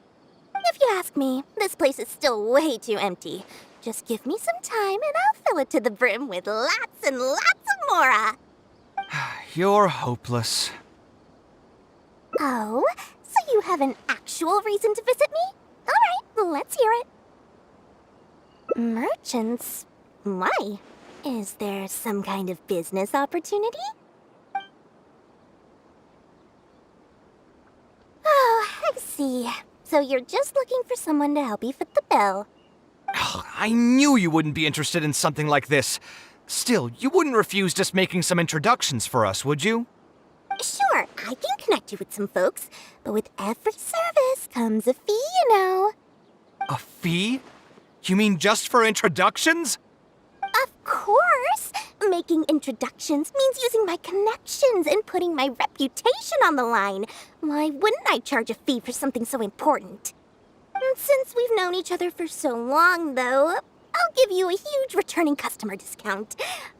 If you ask me, this place is still way too empty. Just give me some time and I'll fill it to the brim with lots and lots of Mora. You're hopeless. Oh, so you have an actual reason to visit me? All right, let's hear it. Merchants? Why? Is there some kind of business opportunity? Oh, I see. So you're just looking for someone to help you fit the bill. I knew you wouldn't be interested in something like this. Still, you wouldn't refuse just making some introductions for us, would you? Sure, I can connect you with some folks, but with every service comes a fee, you know. A fee? You mean just for introductions? Of course! Making introductions means using my connections and putting my reputation on the line. Why wouldn't I charge a fee for something so important? Since we've known each other for so long, though, I'll give you a huge returning customer discount.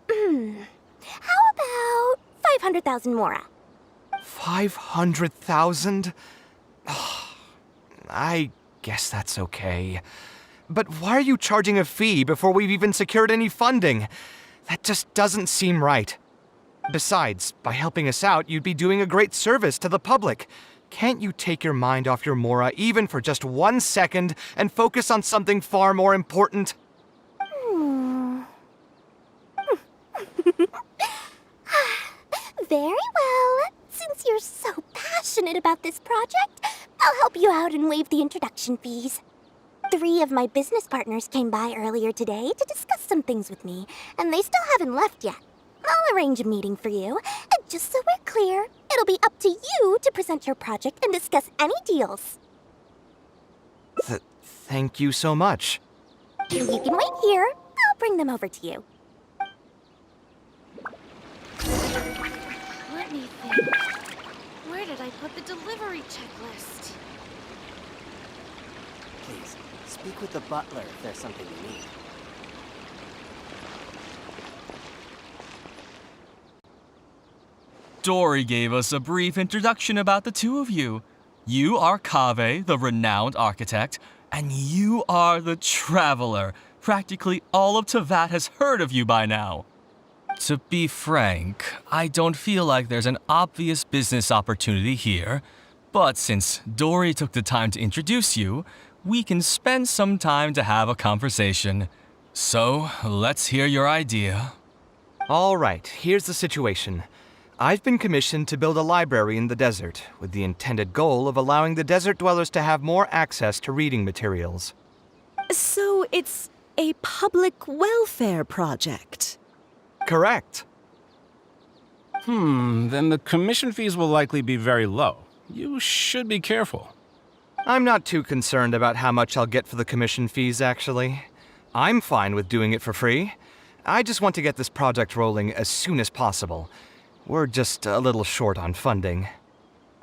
How about 500,000 Mora? 500,000? I guess that's okay. But why are you charging a fee before we've even secured any funding? That just doesn't seem right. Besides, by helping us out, you'd be doing a great service to the public. Can't you take your mind off your Mora even for just 1 second and focus on something far more important? Very well. Since you're so passionate about this project, I'll help you out and waive the introduction fees. 3 of my business partners came by earlier today to discuss some things with me, and they still haven't left yet. I'll arrange a meeting for you, and just so we're clear, it'll be up to you to present your project and discuss any deals. Thank you so much. You can wait here. I'll bring them over to you. Let me think. Where did I put the delivery checklist? Please, speak with the butler if there's something you need. Dory gave us a brief introduction about the two of you. You are Kaveh, the renowned architect, and you are the traveler. Practically all of Teyvat has heard of you by now. To be frank, I don't feel like there's an obvious business opportunity here, but since Dory took the time to introduce you, we can spend some time to have a conversation. So, let's hear your idea. All right, here's the situation. I've been commissioned to build a library in the desert, with the intended goal of allowing the desert dwellers to have more access to reading materials. So it's a public welfare project. Correct. Then the commission fees will likely be very low. You should be careful. I'm not too concerned about how much I'll get for the commission fees, actually. I'm fine with doing it for free. I just want to get this project rolling as soon as possible. We're just a little short on funding.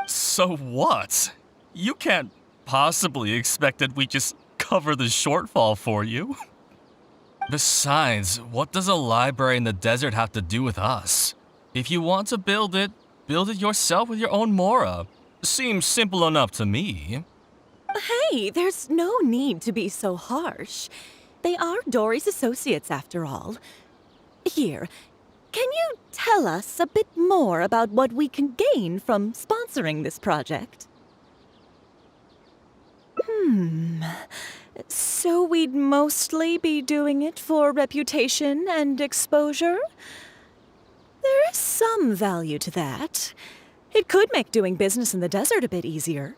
So what? You can't possibly expect that we just cover the shortfall for you. Besides, what does a library in the desert have to do with us? If you want to build it yourself with your own Mora. Seems simple enough to me. Hey, there's no need to be so harsh. They are Dory's associates, after all. Here, can you tell us a bit more about what we can gain from sponsoring this project? So we'd mostly be doing it for reputation and exposure? There is some value to that. It could make doing business in the desert a bit easier.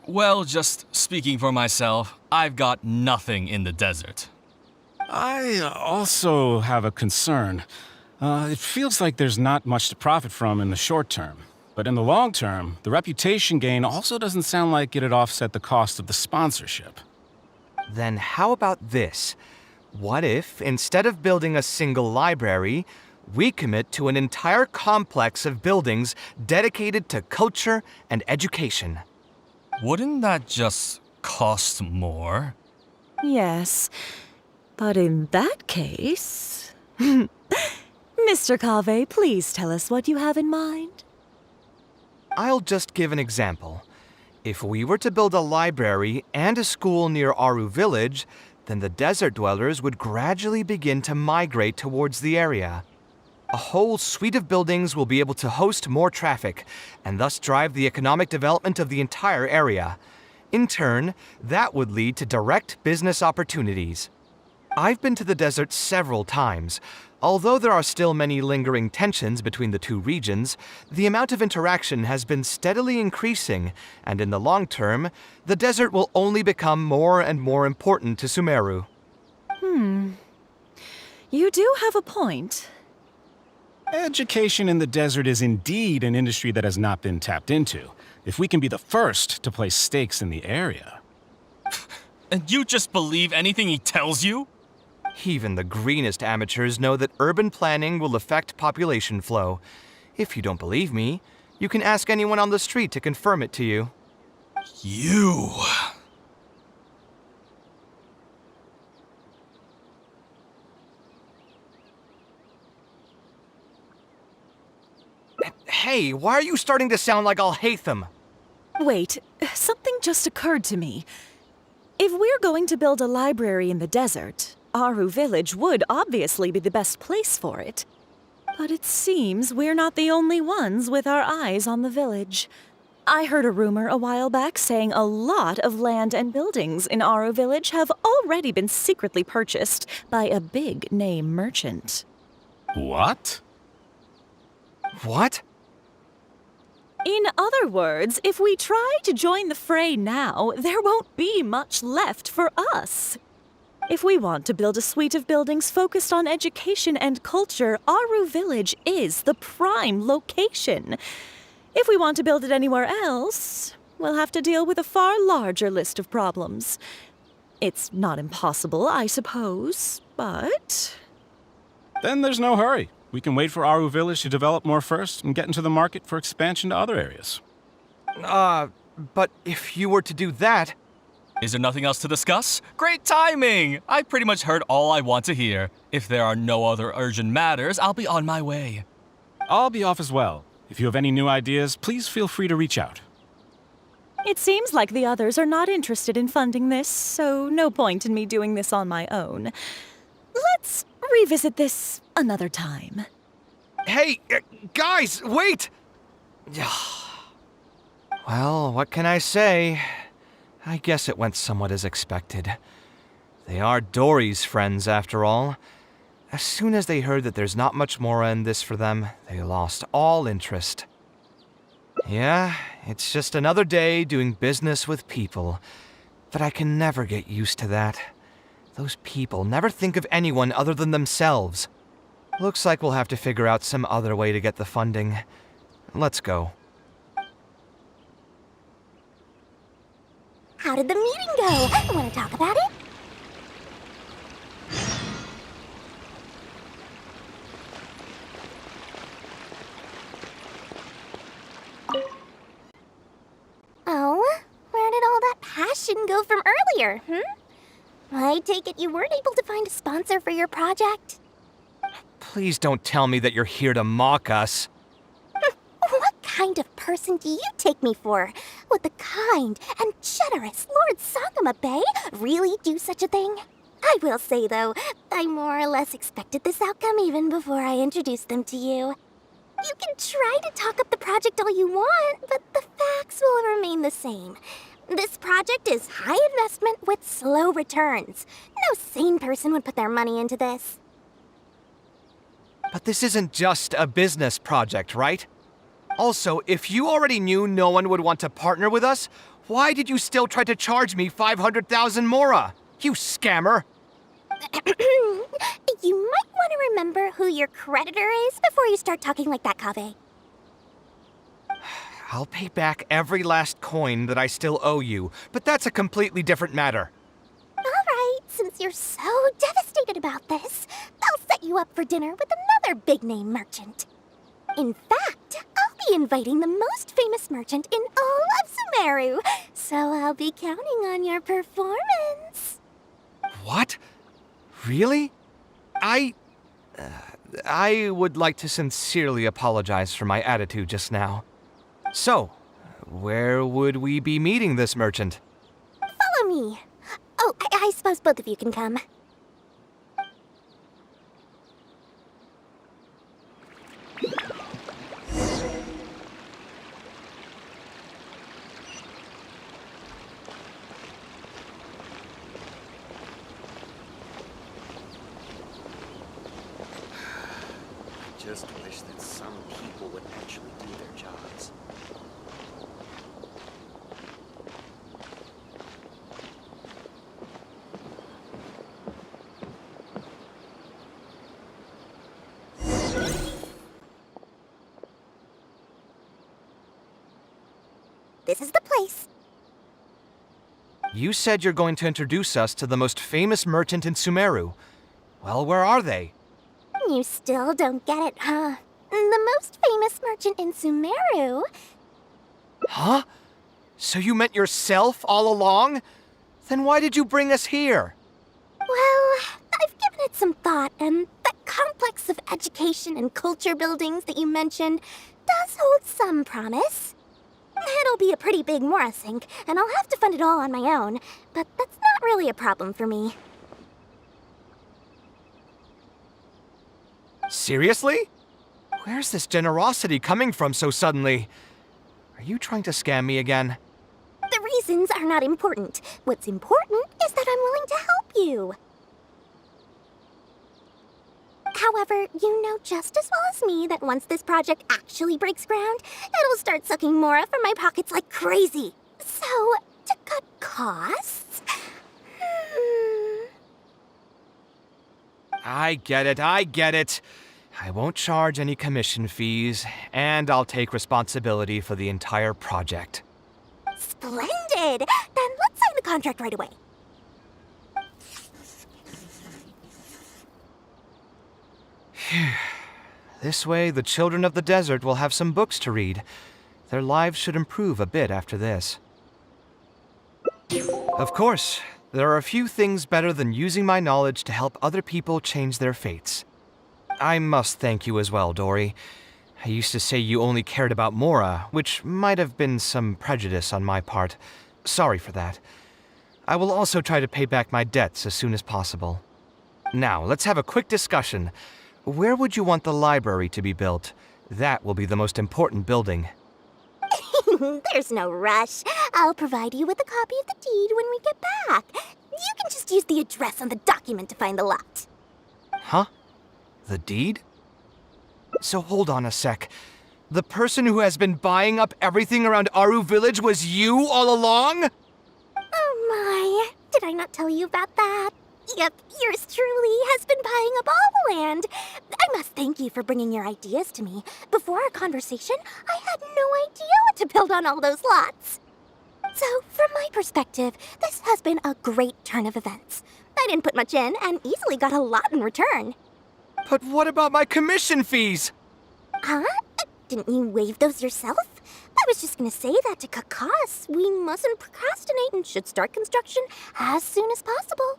Well, just speaking for myself, I've got nothing in the desert. I also have a concern. It feels like there's not much to profit from in the short term. But in the long term, the reputation gain also doesn't sound like it'd offset the cost of the sponsorship. Then how about this? What if, instead of building a single library, we commit to an entire complex of buildings dedicated to culture and education? Wouldn't that just cost more? Yes, but in that case... Mr. Kaveh, please tell us what you have in mind. I'll just give an example. If we were to build a library and a school near Aru Village, then the desert dwellers would gradually begin to migrate towards the area. A whole suite of buildings will be able to host more traffic, and thus drive the economic development of the entire area. In turn, that would lead to direct business opportunities. I've been to the desert several times. Although there are still many lingering tensions between the two regions, the amount of interaction has been steadily increasing, and in the long term, the desert will only become more and more important to Sumeru. You do have a point. Education in the desert is indeed an industry that has not been tapped into. If we can be the first to place stakes in the area. And you just believe anything he tells you? Even the greenest amateurs know that urban planning will affect population flow. If you don't believe me, you can ask anyone on the street to confirm it to you. You... Hey, why are you starting to sound like I'll hate them? Wait, something just occurred to me. If we're going to build a library in the desert, Aru Village would obviously be the best place for it. But it seems we're not the only ones with our eyes on the village. I heard a rumor a while back saying a lot of land and buildings in Aru Village have already been secretly purchased by a big-name merchant. What? What? In other words, if we try to join the fray now, there won't be much left for us. If we want to build a suite of buildings focused on education and culture, Aru Village is the prime location. If we want to build it anywhere else, we'll have to deal with a far larger list of problems. It's not impossible, I suppose, but... Then there's no hurry. We can wait for Aru Village to develop more first and get into the market for expansion to other areas. But if you were to do that... Is there nothing else to discuss? Great timing! I pretty much heard all I want to hear. If there are no other urgent matters, I'll be on my way. I'll be off as well. If you have any new ideas, please feel free to reach out. It seems like the others are not interested in funding this, so no point in me doing this on my own. Let's revisit this another time. Hey, guys, wait! Well, what can I say? I guess it went somewhat as expected. They are Dory's friends, after all. As soon as they heard that there's not much more in this for them, they lost all interest. Yeah, it's just another day doing business with people. But I can never get used to that. Those people never think of anyone other than themselves. Looks like we'll have to figure out some other way to get the funding. Let's go. How did the meeting go? Want to talk about it? Oh, where did all that passion go from earlier, I take it you weren't able to find a sponsor for your project? Please don't tell me that you're here to mock us. What kind of person do you take me for? Would the kind and generous Lord Sakuma Bay really do such a thing? I will say, though, I more or less expected this outcome even before I introduced them to you. You can try to talk up the project all you want, but the facts will remain the same. This project is high investment with slow returns. No sane person would put their money into this. But this isn't just a business project, right? Also, if you already knew no one would want to partner with us, Why did you still try to charge me 500,000 mora? You scammer! You might want to remember who your creditor is before you start talking like that, Kaveh. I'll pay back every last coin that I still owe you, but that's a completely different matter. Alright, since you're so devastated about this, I'll set you up for dinner with another big-name merchant. In fact, I'll be inviting the most famous merchant in all of Sumeru, so I'll be counting on your performance. What? Really? I would like to sincerely apologize for my attitude just now. So, where would we be meeting this merchant? Follow me. Oh, I suppose both of you can come. Just wish that some people would actually do their jobs. This is the place. You said you're going to introduce us to the most famous merchant in Sumeru. Well, where are they? You still don't get it, huh? The most famous merchant in Sumeru. Huh? So you meant yourself all along? Then why did you bring us here? Well, I've given it some thought, and that complex of education and culture buildings that you mentioned does hold some promise. It'll be a pretty big Mora sink, and I'll have to fund it all on my own, but that's not really a problem for me. Seriously? Where's this generosity coming from so suddenly? Are you trying to scam me again? The reasons are not important. What's important is that I'm willing to help you. However, you know just as well as me that once this project actually breaks ground, it'll start sucking Mora from my pockets like crazy. So, to cut costs... I get it. I won't charge any commission fees, and I'll take responsibility for the entire project. Splendid! Then let's sign the contract right away. This way, the children of the desert will have some books to read. Their lives should improve a bit after this. Of course, there are a few things better than using my knowledge to help other people change their fates. I must thank you as well, Dory. I used to say you only cared about Mora, which might have been some prejudice on my part. Sorry for that. I will also try to pay back my debts as soon as possible. Now, let's have a quick discussion. Where would you want the library to be built? That will be the most important building. There's no rush. I'll provide you with a copy of the deed when we get back. You can just use the address on the document to find the lot. Huh? The deed? So hold on a sec. The person who has been buying up everything around Aru Village was you all along? Oh my, did I not tell you about that? Yep, yours truly has been buying up all the land. I must thank you for bringing your ideas to me. Before our conversation, I had no idea what to build on all those lots. So, from my perspective, this has been a great turn of events. I didn't put much in and easily got a lot in return. But what about my commission fees? Huh? Didn't you waive those yourself? I was just gonna say that to cut costs. We mustn't procrastinate and should start construction as soon as possible.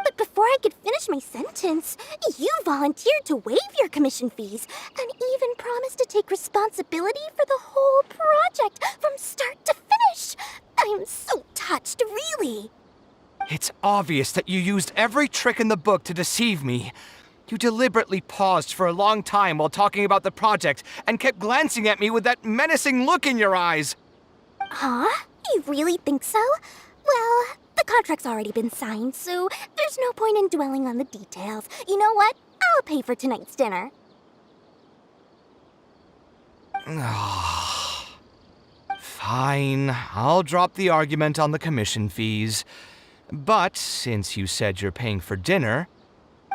But before I could finish my sentence, you volunteered to waive your commission fees and even promised to take responsibility for the whole project from start to finish. I am so touched, really. It's obvious that you used every trick in the book to deceive me. You deliberately paused for a long time while talking about the project and kept glancing at me with that menacing look in your eyes. Huh? You really think so? Well, the contract's already been signed, so there's no point in dwelling on the details. You know what? I'll pay for tonight's dinner. Fine, I'll drop the argument on the commission fees. But since you said you're paying for dinner,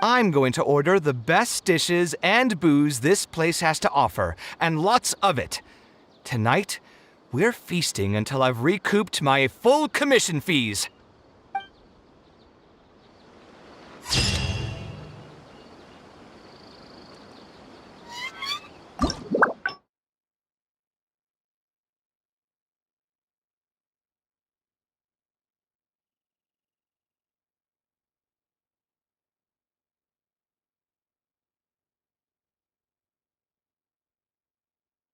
I'm going to order the best dishes and booze this place has to offer, and lots of it. Tonight, we're feasting until I've recouped my full commission fees.